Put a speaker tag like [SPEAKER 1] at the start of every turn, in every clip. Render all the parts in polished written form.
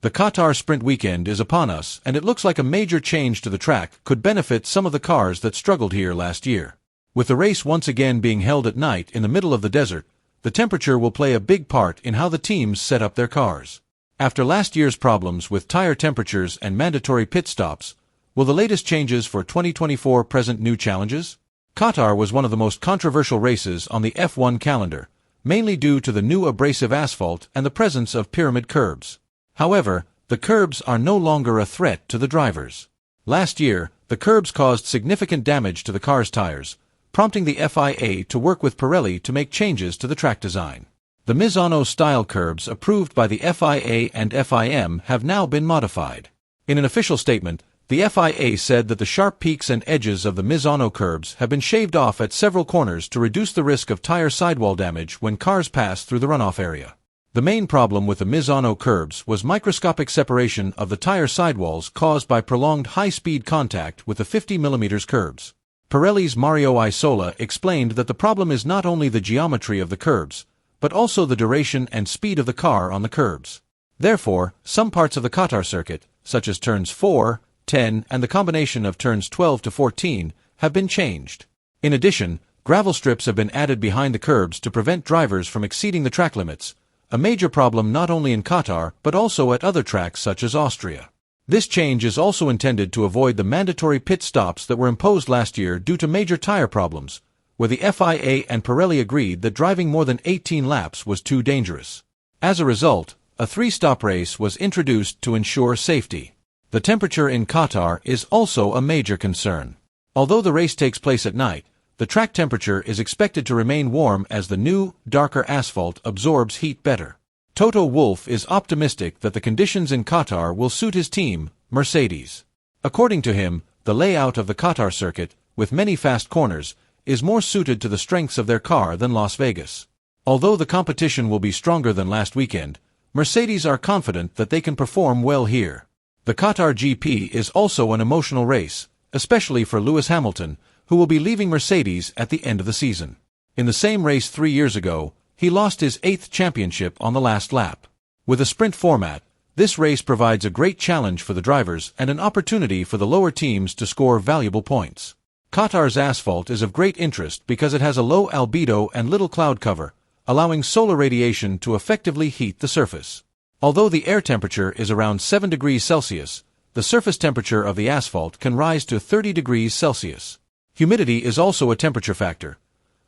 [SPEAKER 1] The Qatar Sprint Weekend is upon us, and it looks like a major change to the track could benefit some of the cars that struggled here last year. With the race once again being held at night in the middle of the desert, the temperature will play a big part in how the teams set up their cars. After last year's problems with tire temperatures and mandatory pit stops, will the latest changes for 2024 present new challenges? Qatar was one of the most controversial races on the F1 calendar, mainly due to the new abrasive asphalt and the presence of pyramid curbs. However, the curbs are no longer a threat to the drivers. Last year, the curbs caused significant damage to the car's tires, prompting the FIA to work with Pirelli to make changes to the track design. The Misano-style curbs approved by the FIA and FIM have now been modified. In an official statement, the FIA said that the sharp peaks and edges of the Misano curbs have been shaved off at several corners to reduce the risk of tire sidewall damage when cars pass through the runoff area. The main problem with the Misano curbs was microscopic separation of the tire sidewalls caused by prolonged high-speed contact with the 50mm curbs. Pirelli's Mario Isola explained that the problem is not only the geometry of the curbs, but also the duration and speed of the car on the curbs. Therefore, some parts of the Qatar circuit, such as turns 4, 10, and the combination of turns 12 to 14, have been changed. In addition, gravel strips have been added behind the curbs to prevent drivers from exceeding the track limits, a major problem not only in Qatar but also at other tracks such as Austria. This change is also intended to avoid the mandatory pit stops that were imposed last year due to major tire problems, where the FIA and Pirelli agreed that driving more than 18 laps was too dangerous. As a result, a 3-stop race was introduced to ensure safety. The temperature in Qatar is also a major concern. Although the race takes place at night, the track temperature is expected to remain warm as the new, darker asphalt absorbs heat better. Toto Wolff is optimistic that the conditions in Qatar will suit his team, Mercedes. According to him, the layout of the Qatar circuit, with many fast corners, is more suited to the strengths of their car than Las Vegas. Although the competition will be stronger than last weekend, Mercedes are confident that they can perform well here. The Qatar GP is also an emotional race, especially for Lewis Hamilton, who will be leaving Mercedes at the end of the season. In the same race 3 years ago, he lost his 8th championship on the last lap. With a sprint format, this race provides a great challenge for the drivers and an opportunity for the lower teams to score valuable points. Qatar's asphalt is of great interest because it has a low albedo and little cloud cover, allowing solar radiation to effectively heat the surface. Although the air temperature is around 7 degrees Celsius, the surface temperature of the asphalt can rise to 30 degrees Celsius. Humidity is also a temperature factor.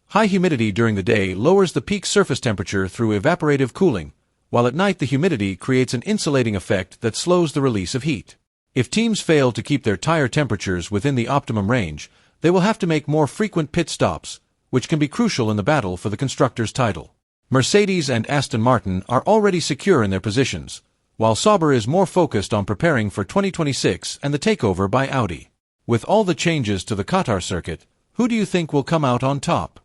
[SPEAKER 1] High humidity during the day lowers the peak surface temperature through evaporative cooling, while at night the humidity creates an insulating effect that slows the release of heat. If teams fail to keep their tire temperatures within the optimum range, they will have to make more frequent pit stops, which can be crucial in the battle for the constructors' title. Mercedes and Aston Martin are already secure in their positions, while Sauber is more focused on preparing for 2026 and the takeover by Audi. With all the changes to the Qatar circuit, who do you think will come out on top?